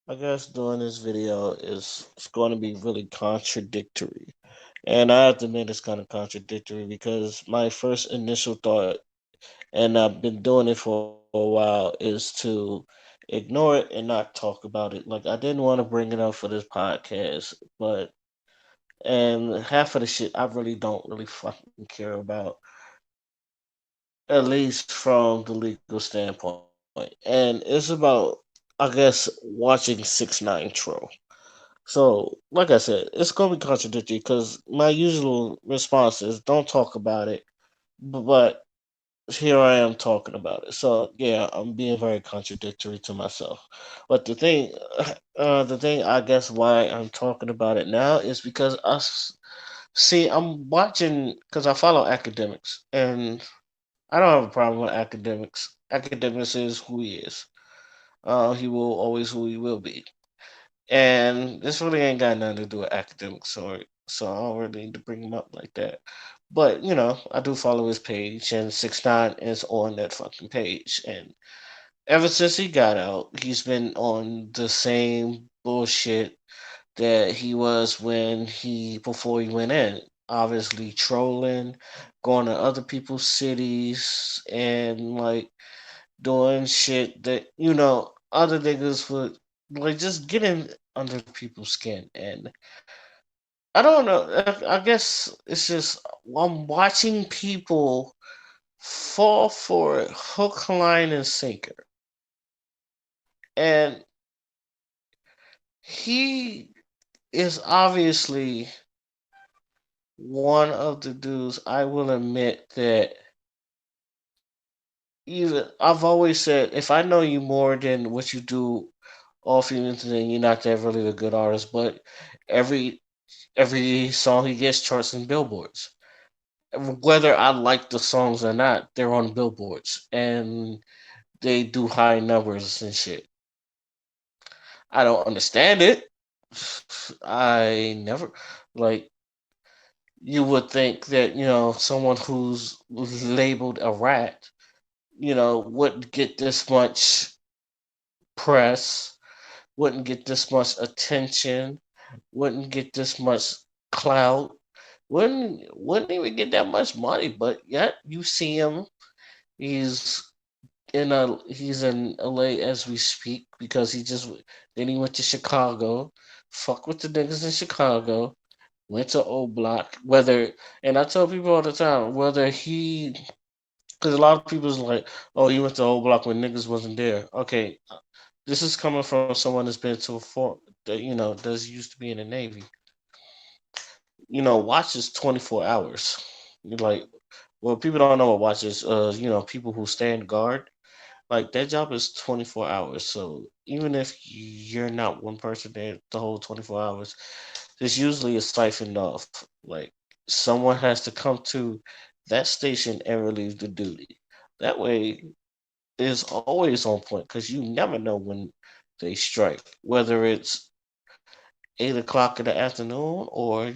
I guess doing this video is it's going to be really contradictory. And I have to admit it's kind of contradictory because my first initial thought, and I've been doing it for a while, is to ignore it and not talk about it. Like I didn't want to bring it up for this podcast, but and half of the shit I really don't really fucking care about, at least from the legal standpoint. And it's about, I guess, watching 6ix9ine troll. So, like I said, it's gonna be contradictory because my usual response is don't talk about it, but here I am talking about it. So yeah, I'm being very contradictory to myself. But the thing I guess why I'm talking about it now is because see I'm watching because I follow academics and I don't have a problem with academics. Academics is who he is. He will always who he will be. And this really ain't got nothing to do with academics, so I don't really need to bring him up like that. But I do follow his page, and 6ix9ine is on that fucking page. And ever since he got out, he's been on the same bullshit that he was when he before he went in. Obviously trolling, going to other people's cities, and like doing shit that other niggas would like just getting under people's skin. And I don't know. I guess it's just I'm watching people fall for it, hook, line, and sinker. And he is obviously one of the dudes. I will admit that even I've always said if I know you more than what you do off the internet, you're not that really a good artist. But every every song he gets charts and billboards. Whether I like the songs or not, they're on billboards and they do high numbers and shit. I don't understand it. I never like you would think that someone who's labeled a rat wouldn't get this much press, wouldn't get this much attention, wouldn't get this much clout, wouldn't even get that much money. But yet you see him. He's he's in LA as we speak because then he went to Chicago. Fuck with the niggas in Chicago. Went to O Block. And I tell people all the time whether because a lot of people's like, oh, he went to O Block when niggas wasn't there. Okay, this is coming from someone that's been to a fort that does used to be in the Navy. Watch is 24 hours. You're like, well, people don't know what watch is. People who stand guard. Like that job is 24 hours. So even if you're not one person there the whole 24 hours, there's usually a siphoned off. Like someone has to come to that station and relieve the duty. That way is always on point because you never know when they strike, whether it's 8 o'clock in the afternoon or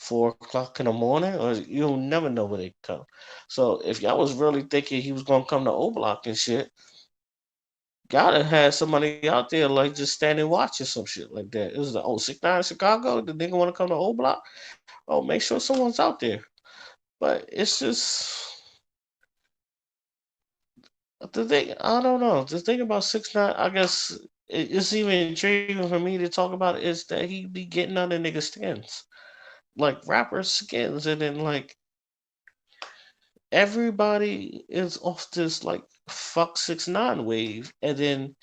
4 o'clock in the morning, or you'll never know when they come. So if y'all was really thinking he was gonna come to O Block and shit, gotta have somebody out there like just standing watching some shit like that. It was the 6ix9ine Chicago. The nigga want to come to O Block. Oh, make sure someone's out there. But it's just the thing. I don't know. The thing about 6ix9ine, I guess it's even intriguing for me to talk about is that he be getting under niggas' skins, like rappers' skins, and then like everybody is off this like fuck 6ix9ine wave, and then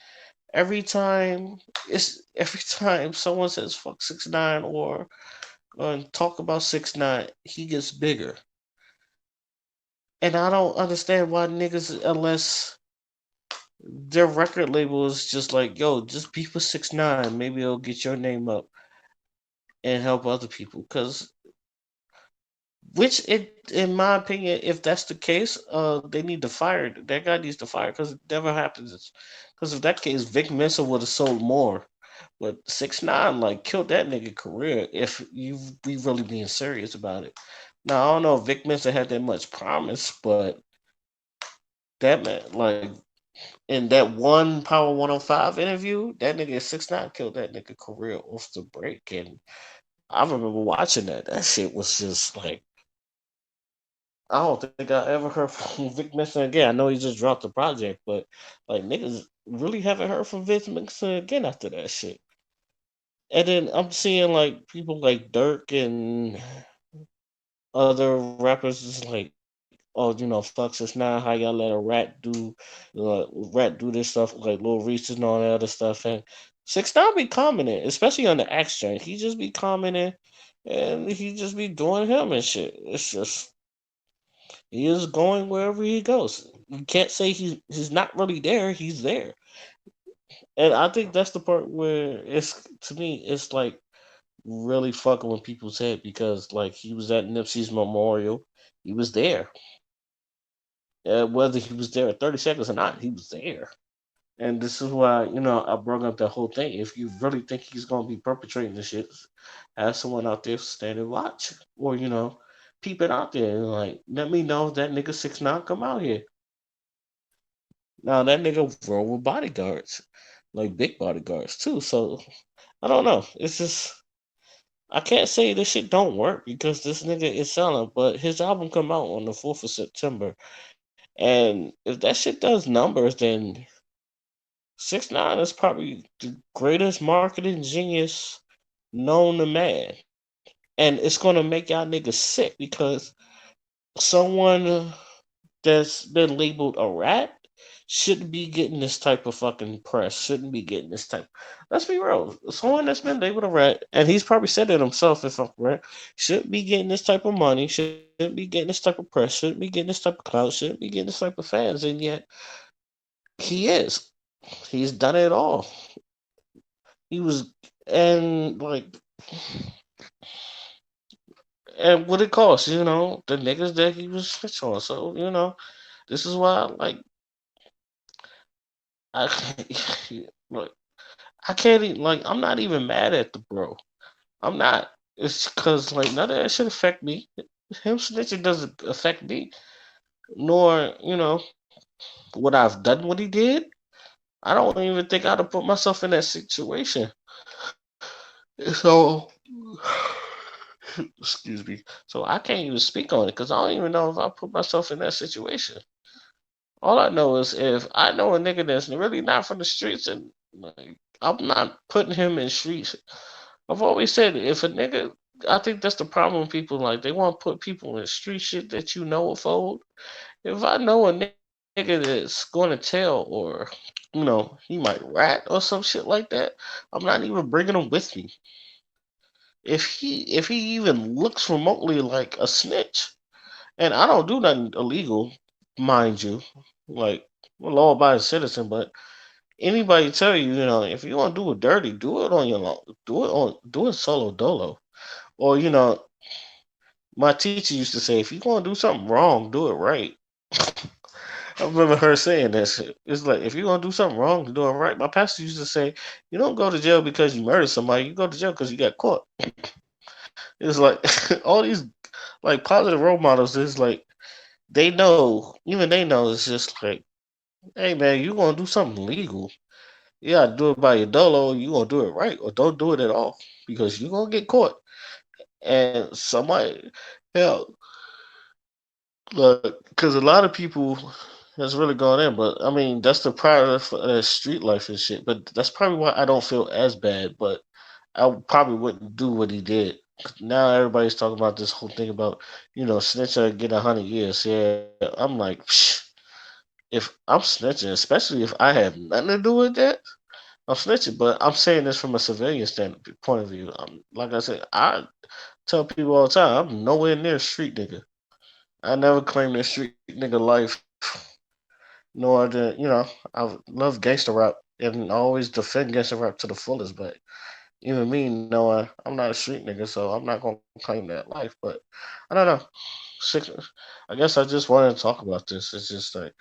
every time someone says fuck 6ix9ine or talk about 6ix9ine, he gets bigger. And I don't understand why niggas, unless their record label is just like, yo, just be for 6ix9ine, maybe it'll get your name up and help other people. Cause in my opinion, if that's the case, they need to fire that guy needs to fire because it never happens. Because if that case, Vic Mensa would have sold more. But 6ix9ine like killed that nigga career if you be really being serious about it. Now I don't know if Vic Mensa had that much promise, but that man like In that one Power 105 interview, that nigga 6ix9ine killed that nigga career off the break, and I remember watching that. That shit was just like I don't think I ever heard from Vic Mensa again. I know he just dropped the project, but like niggas really haven't heard from Vic Mensa again after that shit. And then I'm seeing like people like Dirk and other rappers is like, oh, fuck this now. How y'all let a rat do this stuff like Lil Reese and all that other stuff. And 6ix9ine be commenting, especially on the X joint. He just be commenting, and he just be doing him and shit. It's just he is going wherever he goes. You can't say he's not really there. He's there, and I think that's the part where it's to me it's like really fucking with people's head because like he was at Nipsey's memorial, he was there. Whether he was there at 30 seconds or not, he was there. And this is why, I brought up the whole thing. If you really think he's going to be perpetrating this shit, have someone out there stand and watch. Or, peep it out there and, like, let me know if that nigga 6ix9ine come out here. Now, that nigga roll with bodyguards, like big bodyguards, too. So, I don't know. It's just, I can't say this shit don't work because this nigga is selling, but his album come out on the 4th of September. And if that shit does numbers, then 6ix9ine is probably the greatest marketing genius known to man. And it's gonna make y'all niggas sick because someone that's been labeled a rat shouldn't be getting this type of fucking press. Shouldn't be getting this type. Let's be real. Someone that's been labeled a rat, and he's probably said it himself if I'm correct, shouldn't be getting this type of money. Shouldn't be getting this type of press. Shouldn't be getting this type of clout. Shouldn't be getting this type of fans. And yet he is. He's done it all. He was and like and what it costs, the niggas that he was snitch on. So, this is why I like I can't even I'm not even mad at the bro. I'm not. It's cause like none of that should affect me. Him snitching doesn't affect me. Nor, what I've done what he did. I don't even think I'd have put myself in that situation. So excuse me. So I can't even speak on it because I don't even know if I put myself in that situation. All I know is if I know a nigga that's really not from the streets and like I'm not putting him in streets. I've always said if a nigga I think that's the problem with people like they want to put people in street shit that you know will fold. If I know a nigga that's gonna tell or he might rat or some shit like that, I'm not even bringing him with me. If he even looks remotely like a snitch, and I don't do nothing illegal, mind you, like I'm a law-abiding citizen, but anybody tell you, if you want to do it dirty, do it on your own, do it solo dolo, or my teacher used to say, if you want to do something wrong, do it right. I remember her saying that shit. It's like if you're gonna do something wrong, do it right. My pastor used to say, you don't go to jail because you murdered somebody. You go to jail because you got caught. It's like all these like positive role models is like they know, even they know it's just like, hey man, you gonna do something legal. You gotta do it by your dolo, you gonna do it right, or don't do it at all. Because you gonna get caught. And somebody hell look, because a lot of people has really gone in, but I mean that's the part of street life and shit. But that's probably why I don't feel as bad. But I probably wouldn't do what he did. Now everybody's talking about this whole thing about snitch or get 100 years. Yeah, I'm like, psh, if I'm snitching, especially if I have nothing to do with that, I'm snitching. But I'm saying this from a civilian standpoint point of view. Like I said, I tell people all the time, I'm nowhere near street nigga. I never claimed that street nigga life, nor I love gangster rap and I always defend gangster rap to the fullest. But even me knowing I'm not a street nigga, so I'm not gonna claim that life. But I don't know. Six, I guess I just wanted to talk about this. It's just like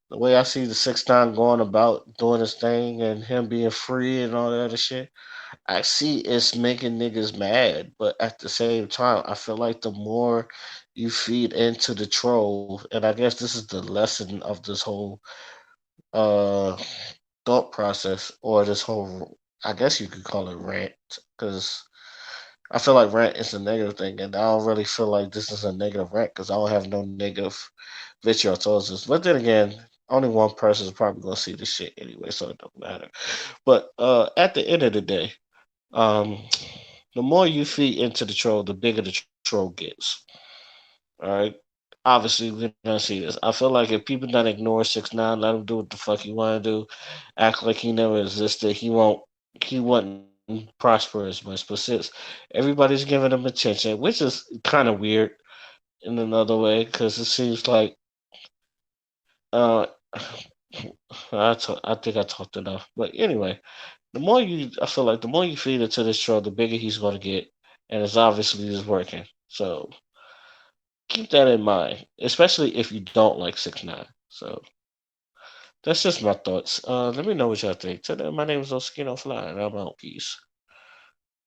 the way I see the 6ix9ine going about doing his thing and him being free and all that other shit. I see it's making niggas mad, but at the same time, I feel like the more you feed into the troll, and I guess this is the lesson of this whole uh thought process or this whole, I guess you could call it rant, because I feel like rant is a negative thing, and I don't really feel like this is a negative rant because I don't have no negative vitriol towards this. But then again, only one person is probably gonna see this shit anyway, so it don't matter. But at the end of the day, um, the more you feed into the troll, the bigger the troll gets. All right. Obviously, we're gonna see this. I feel like if people don't ignore 6ix9ine, let him do what the fuck he want to do, act like he never existed. He wouldn't prosper as much. But since everybody's giving him attention, which is kind of weird in another way, because it seems like uh, I think I talked enough. But anyway, I feel like the more you feed into this troll, the bigger he's gonna get, and it's obviously is working. So keep that in mind, especially if you don't like 6ix9ine. So that's just my thoughts. Let me know what y'all think. Today, my name is Oskino Fly, and I'm out. Peace.